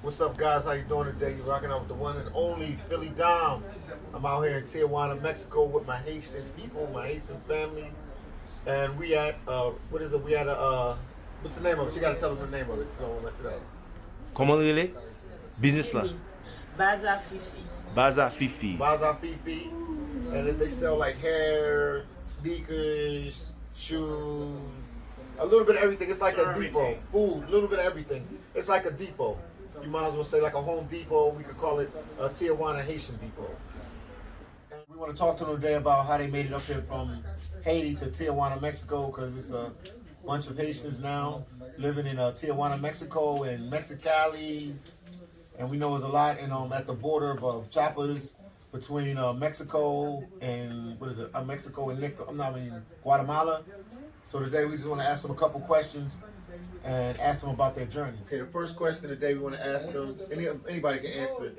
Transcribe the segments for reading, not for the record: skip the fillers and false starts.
What's up, guys? How you doing today? You rocking out with the one and only Philly Dom. I'm out here in Tijuana, Mexico, with my Haitian people, my Haitian family, and we at what is it? We at what's the name of it? She got to tell them the name of it, so I won't mess it up. Comment il Business là. Baza Fifi. Baza Fifi. Baza Fifi, and then they sell like hair, sneakers, shoes, a little bit of everything. It's like a depot, food, a little bit of everything. It's like a depot. You might as well say like a Home Depot. We could call it a Tijuana Haitian Depot. And we want to talk to them today about how they made it up here from Haiti to Tijuana, Mexico, because it's a bunch of Haitians now living in Tijuana, Mexico, and Mexicali. And we know there's a lot in at the border of choppers between Mexico and what is it? Mexico and Guatemala. So today we just want to ask them a couple questions and ask them about their journey. Okay, the first question today we want to ask them, anybody can answer,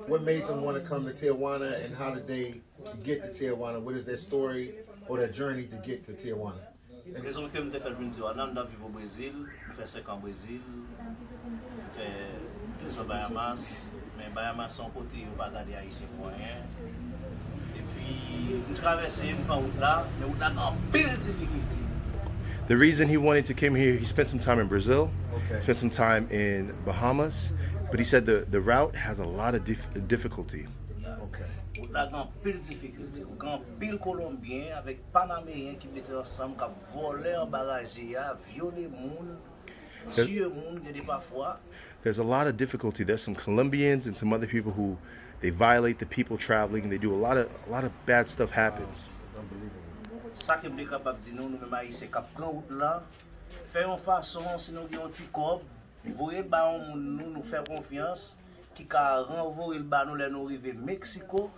what made them want to come to Tijuana and how did they get to Tijuana? What is their story or their journey to get to Tijuana? Raison que je fait venir Tijuana, je vis au Brésil, je fais 5 ans au Brésil, je fais 2 ans Bahamas, mais Bahamas sont côté où pas garder haïtien pour rien. Et puis, je traverse une route là, mais route là en pile difficulté. The reason he wanted to come here, he spent some time in Brazil, Okay. spent some time in Bahamas, but he said the route has a lot of difficulty. Okay. Route là en pile difficulté. Grand pile Colombien avec Panaméen qui mettaient ensemble, qui volé en barrage, violé monde, tué monde, il y a des parfois. There's a lot of difficulty. There's some Colombians and some other people who they violate the people traveling. They do a lot of bad stuff happens. Unbelievable. Ça que je suis capable de dire, nous-mêmes haïtiens, qui prend route là, faire une façon, si nous avons un petit corps, voyez nous faire confiance, qui a renvoyer le bas nous les nous arriver Mexico.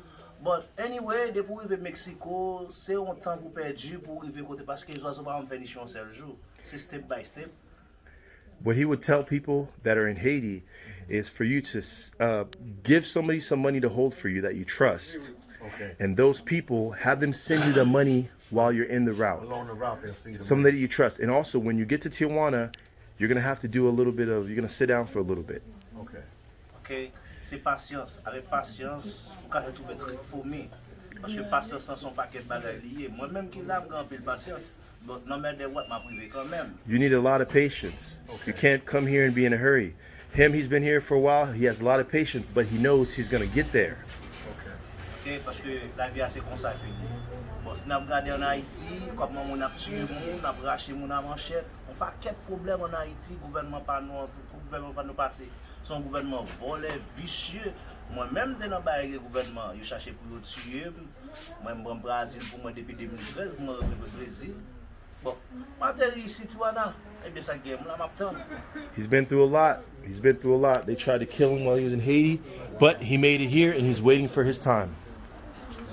But anyway, depuis arriver Mexico, c'est un temps pour perdu pour arriver côté parce que les oiseaux pas faire un seul jour. C'est step by step. What he would tell people that are in Haiti is for you to give somebody some money to hold for you that you trust. Okay. And those people, have them send you the money while you're in the route. Along the route, they'll see the Somebody that you trust. And also, when you get to Tijuana, you're going to have to do a little bit of, you're going to sit down for a little bit. Okay. OK, c'est patience. Avec patience, pour qu'on retrouve être formé. Parce que patience sans son paquet de bagages liés. Moi-même qui l'a grand peu de patience, but no matter what, m'a privé quand même. You need a lot of patience. You can't come here and be in a hurry. He's been here for a while. He has a lot of patience, but he knows he's going to get there. OK, parce que la vie c'est comme ça fini. Bon, si nous regardons en Haïti, comment on a tué monde, on a racheté monde à manchette, on pas quel problème en Haïti, gouvernement pas nous passer. Son gouvernement volé, vicieux. Moi-même dans le gouvernement, je cherchais pour tuer. Moi je suis au Brésil pour moi depuis 2013, pour moi au Brésil. Bon, matériel ici Tijuana, et bien ça game là m'attend. He's been through a lot. He's been through a lot. They tried to kill him while he was in Haiti, but he made it here and he's waiting for his time.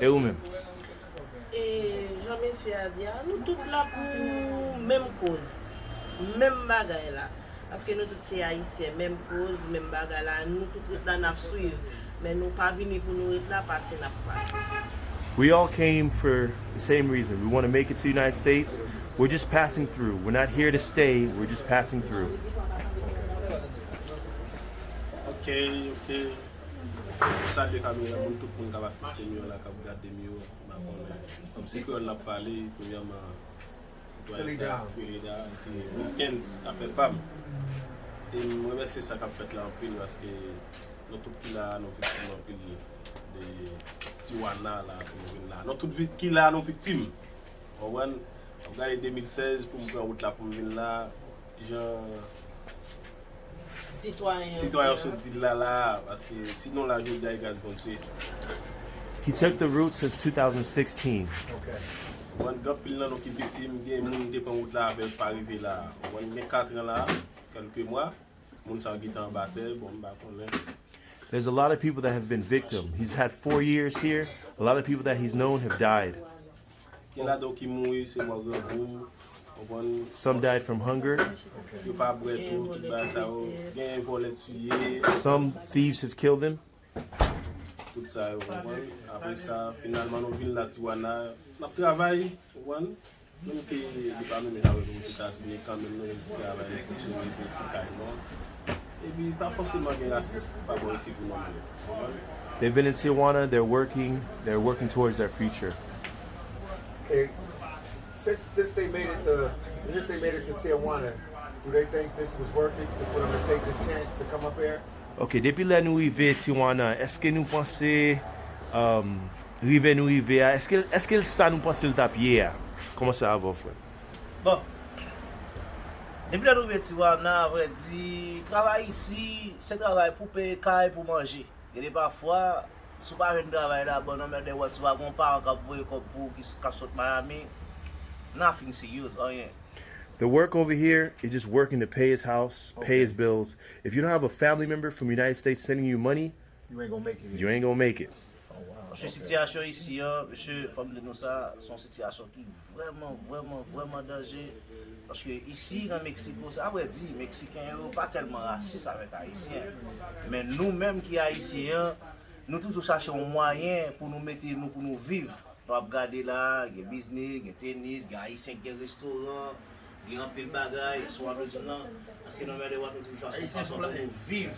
Eumen. Et Jean-Monsieur a dit, nous tous là pour même cause, même bagaille là. Parce que nous tous c'est haïtiens, même cause, même bagaille là. Nous tous là n'a suivre, mais nous pas venir pour nous être là passer n'a passer. We all came for the same reason. We want to make it to the United States. We're just passing through. We're not here to stay. We're just passing through. OK. Salut Camille, tout le monde qui va assister mieux là, qui va regarder mieux. Comme si on l'a parlé, premièrement, citoyen Wilkens a fait femme. Et moi, c'est ça qu'a fait là en pile parce que nous tout qui là, nous victimes en pile de Tijuana là, nous tout qui là, nous victimes. On va regarder 2016 pour me prendre route là pour venir là, genre citoyen se dit là parce que sinon là je dis gaz comme c'est. He took the route since 2016. Okay. On gars pile là nous qui victime, gain monde dépend route là avec pas arriver là. On met 4 ans là, quelques mois, monde ça qui en battle, bon bah connaît. There's a lot of people that have been victim. He's had 4 years here. A lot of people that he's known have died. Qui là donc qui mourir c'est moi grand. Some died from hunger. Some thieves have killed him. Après ça, finalement, nous venons là, Tijuana, nous travaillons, nous qui pas même aux États-Unis quand même nous travaillons sur les petits cailloux. Et puis, pas forcément des racistes pas bon ici pour nous. They've been in Tijuana. They're working towards their future. Okay. Since they made it to Tijuana, do they think this was worth it for them to take this chance to come up here? Ok, depuis là nous arrivons à Tijuana, est-ce que nous pensons est-ce que ça nous pense le tapier? Comment ça va, frère? Bon, depuis la nouvelle Tijuana, à vrai dire, travail ici, c'est travail pour payer caille pour manger. Et parfois, si vous avez un travail là, bon, on met des voitures, on part en pour qui sortent Miami, nothing serious, rien. The work over here is just working to pay his house, pay his bills. If you don't have a family member from the United States sending you money, You ain't gonna make it. you ain't gonna make it. Parce que situation ici, monsieur, comme nous ça, c'est une situation qui est vraiment danger. Parce que ici, dans Mexico, ça veut dire, Mexicains ne sont pas tellement racistes avec les Haïtiens. Mais nous-mêmes qui sommes Haïtiens, nous toujours cherchons un moyen pour nous mettre, pour nous vivre. Nous regarder là, il y a business, il y a tennis, il y a Haïtiens qui ont un restaurant, il y a un peu de bagaille, soit besoin. Parce que nous toujours cherchons pour vivre.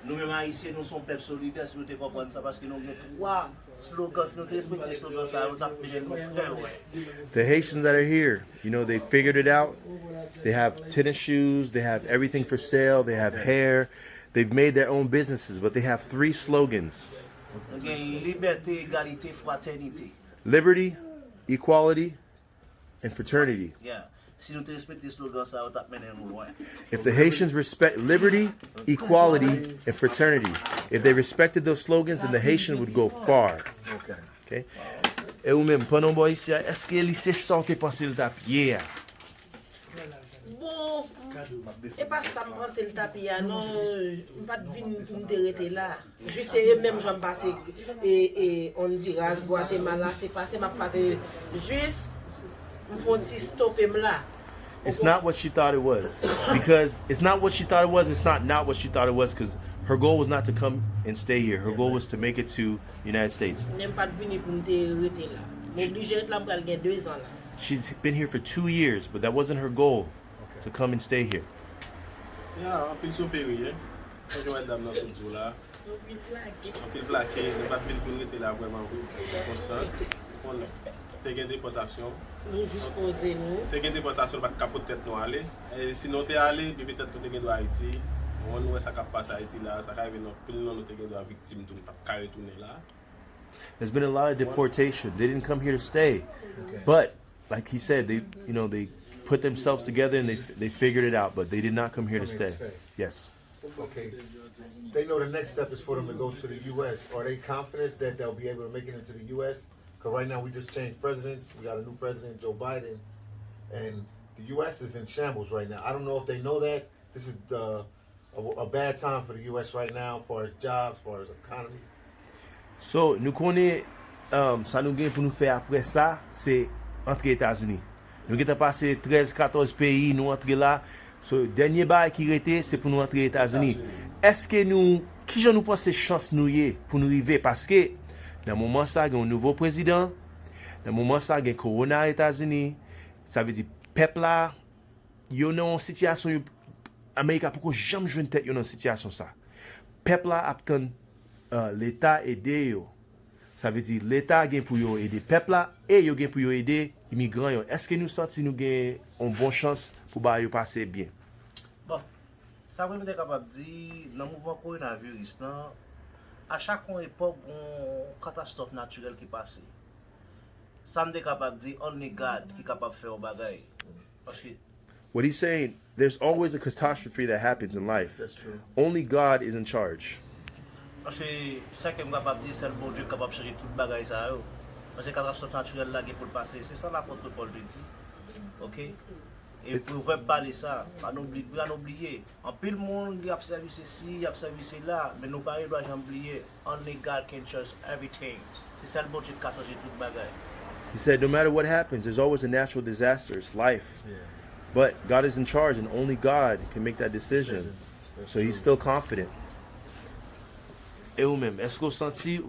Nous-mêmes Haïtiens, nous sommes peuple solidaire, si nous te comprenons ça, parce que nous avons trois slogans, si nous respectons les slogans, ça nous tape très ouais. The Haitians that are here, you know, they figured it out. They have tennis shoes, they have everything for sale, they have hair. They've made their own businesses, but they have 3 slogans. Nous avons liberté, égalité, fraternité. Liberty, equality, and fraternity. Yeah. Si nous te respectons les slogans, ça va mener nous loin. If the Haitians respect liberty, equality, and fraternity, if they respected those slogans, then the Haitian would go far. Okay. Okay? Et ou même, pendant boy ici, est-ce que les c'est ça que pensez le tapier? Bon, et pas ça me pense le tapis, non, pas de vin pour me déreter là. Juste même j'en passe et on dira Guatemala, c'est passé m'a passé juste me font petit stopper là. It's not what she thought it was. Because it's not what she thought it was, it's not what she thought it was, because her goal was not to come and stay here. Her goal was to make it to the United States. Même pas de venir pour me déreter là. M'obligé d'être là pour aller 2 ans là. She's been here for 2 years, but that wasn't her goal, to come and stay here. Yeah, un peu supérieur, hein. Quand je vois dame dans ce jour là, un peu plaqué, ne pas pile pour rester là vraiment pour circonstance. On a des déportations. Nous juste poser nous. T'es une déportation pas capote tête nous aller. Et sinon t'es allé, puis peut-être que t'es dans Haïti. On voit ça qui passe à Haïti là, ça arrive dans pile non t'es dans victime tout pas retourner là. There's been a lot of deportation. They didn't come here to stay. But like he said, they put themselves together and they figured it out, but they did not come here to stay. Yes. Okay. They know the next step is for them to go to the U.S. Are they confident that they'll be able to make it into the U.S.? Because right now we just changed presidents. We got a new president, Joe Biden, and the U.S. is in shambles right now. I don't know if they know that. This is a bad time for the U.S. right now, as far as jobs, as far as economy. So, nous connaissons, ça nous gagne pour nous faire après ça, c'est entrer aux États-Unis. Nous avons passé 13-14 pays, nous entrer là. So, dernier bail qui était, c'est pour nous entrer aux États-Unis. Est-ce que qui j'en nous pense chance nous y pour nous arriver? Parce que, dans le moment ça, il y a un nouveau président. Dans le moment ça, il y a un corona aux États-Unis. Ça veut dire, peuple là, il y a une situation, Amérique, pourquoi jamais je ne tête dans une situation ça? Peuple là, attend l'État aider yo. Ça veut dire, l'État gagne pour yo aider peuple là, et yo gagne pour yo aider immigrants yo. Est-ce que nous sentons nous gagne une bonne chance pour bah yo passer bien? Bon, ça vous êtes capable de dire, dans le mouvement coronavirus, à chaque époque, une catastrophe naturelle qui passe. Ça me capable de dire, only God qui est capable de faire un bagage. Parce que What he's saying, there's always a catastrophe that happens in life. That's true. Only God is in charge. Parce que ça que je suis capable de dire, c'est le bon Dieu capable de changer tout le bagage. Parce que la catastrophe naturelle là qui pour le passer, c'est ça l'apôtre Paul dit. Ok? Et pour vous parler ça, pas oublier. En pile monde qui a servi ceci, il a servi cela, mais nous ne doit jamais oublier. Only God can change everything. C'est ça le bon Dieu qui a changé tout le bagage. He said, no matter what happens, there's always a natural disaster. It's life. But God is in charge, and only God can make that decision. So he's still confident. Et vous-même, est-ce que vous sentez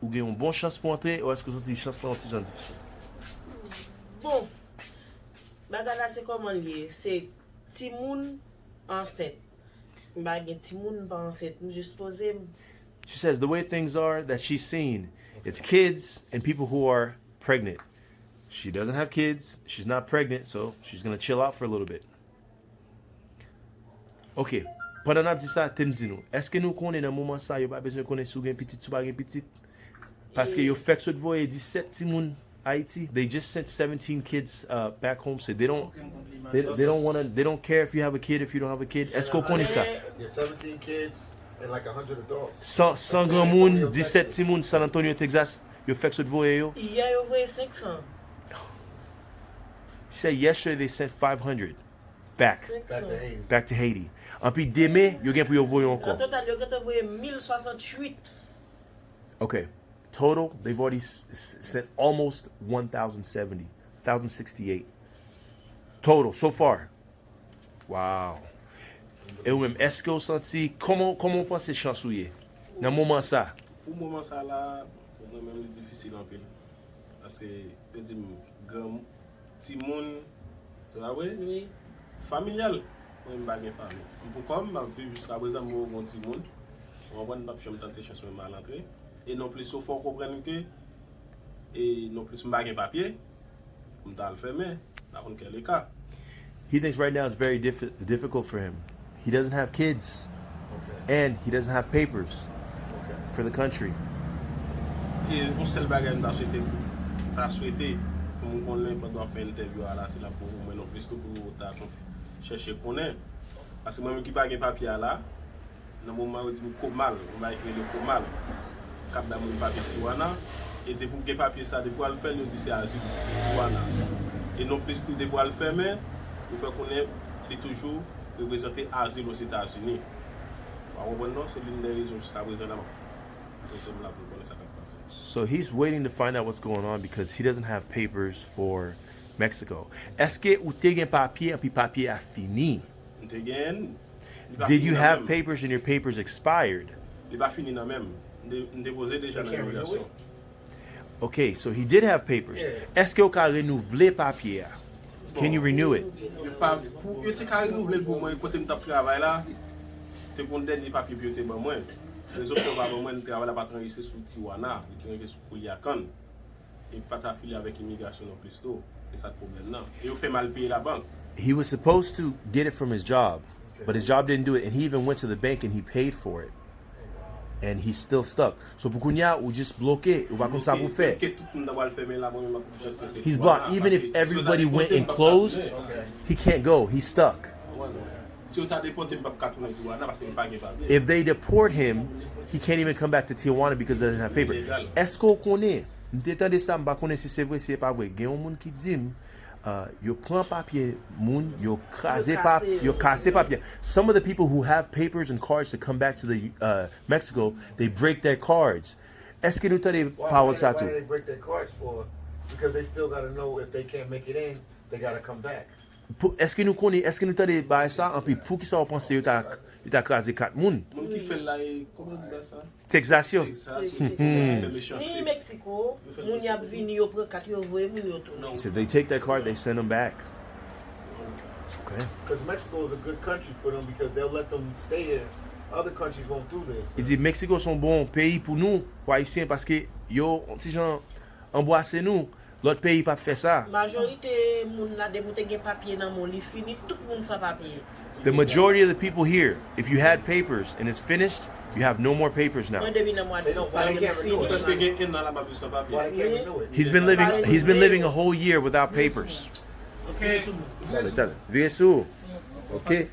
ou avez une bonne chance pour entrer, ou est-ce que vous sentez une chance là difficile? Bon, bagala c'est comment lié, c'est Timoun enceinte. Ba gen ti moun pa anset, nou just pose. She says the way things are that she's seen, it's kids and people who are pregnant. She doesn't have kids, she's not pregnant, so she's gonna chill out for a little bit. Ok, pendant ap di sa, tem di nou, eske nou konen nan mouman sa, yo ba bezwen konen sou gen pitit, sou ba gen pitit? Paske yo fek sot voye 17 ti moun Haiti. They just sent 17 kids back home, so they don't care if you have a kid, if you don't have a kid. Esko konen sa? There's 17 kids and like 100 adults. 100 gran moun, 17 ti moun San Antonio, Texas, yo fek sot voye yo? Ya yo voye 500. She said yesterday they sent 500 back 500. to Haiti. En pi deme, yo gen pou yo voye En ankon. total, yo gete voye 1068. Okay. Total, they've already sent almost 1,070, 1,068. Total, so far. Wow. E ou men, eske ou santi, koman panse chansouye? Nan mouman sa? Pou mouman sa la, pou mwen li difisil anpil. Aske, yo di m, ti moun, se la we? Oui. Familial, mwen bagen fami. Pou kom, ma viv jiska brezan mou gon ti moun, mwen wan pap chom tante chans mwen mal antre. Et non plus so fort comprendre que et non plus m'bagen papier m'ta le fermer la kon quel cas. He thinks right now it's very difficult for him. He doesn't have kids, and he doesn't have papers for the country. Et on seul bagay m'ta souhaité pour mon connait pendant faire interview là c'est là pour moi non plus tout pour ta chercher connait parce que moi même qui pas gen papier là dans moment où dit ko mal on va écrire le ko mal cap dans mon papier TIJUANA et de pour que papier ça de pour le faire nous dit c'est asile TIJUANA et non plus tout de pour le fermer il faut connaître il toujours représenter asile aux États-Unis on va non c'est l'une des raisons jusqu'à présent là nous sommes là pour connaître ça qui passe. So he's waiting to find out what's going on because he doesn't have papers for Mexico. Est-ce que ou te gen papier et puis papier a fini? Did you have papers and your papers expired? Il pas fini nan même. Déposé déjà dans l'immigration. Okay, so he did have papers. Est-ce que ou ka renouveler papier? Can you renew it? Yo te ka renouveler pour moi côté m'tap travail là. Te kon dernier papier puis yo te ban moi. Les autres va ban moi travail là pas transiter sous TIJUANA, qui est sous Kouliakan. Et pas affilié avec immigration non plus tout. C'est ça le problème là. Et yo fait mal payer la banque. He was supposed to get it from his job, but his job didn't do it, and he even went to the bank and he paid for it. And he's still stuck. So pour kounya ou just bloqué, ou pas comme ça pour faire. He's blocked. Even if everybody went and closed, he can't go. He's stuck. If they deport him, he can't even come back to Tijuana because he doesn't have paper. Est-ce qu'on connaît? M'tétan de ça, m'pa connaît si c'est vrai, si c'est pas vrai. Gen yon moun ki dim, yo prend papier moun, yo casse papier. Some of the people who have papers and cards to come back to the Mexico, they break their cards. Est-ce que nous t'avons parlé de ça tout? Why do they break their cards for? Because they still got to know if they can't make it in, they got to come back. Est-ce que nous connaissons, est-ce que nous t'avons parlé de ça? Et puis pour qui ça, on pense que tu as crasé 4 moun? Moun qui fait là, comment on dit ça? Taxation. Ni Mexico, moun y ap vini yo pre kat yo voye moun yo tourne. So they take that card, they send them back. Okay. Because Mexico is a good country for them because they'll let them stay here. Other countries won't do this. Il dit Mexico sont bons pays pour nous, pour Haïtiens, parce que yo, si gens embrassez nous, l'autre pays pas fait ça. Majorité moun la de pou te gen papier nan moun li fini, tout moun sa papier. The majority of the people here, if you had papers and it's finished, you have no more papers now. Mwen devine mwa de Why they can't renew it? Parce que gen dans la papier sans Why papier. they can't renew it? He's been living a whole year without papers. OK. Dale, dale. Viens sous. Okay.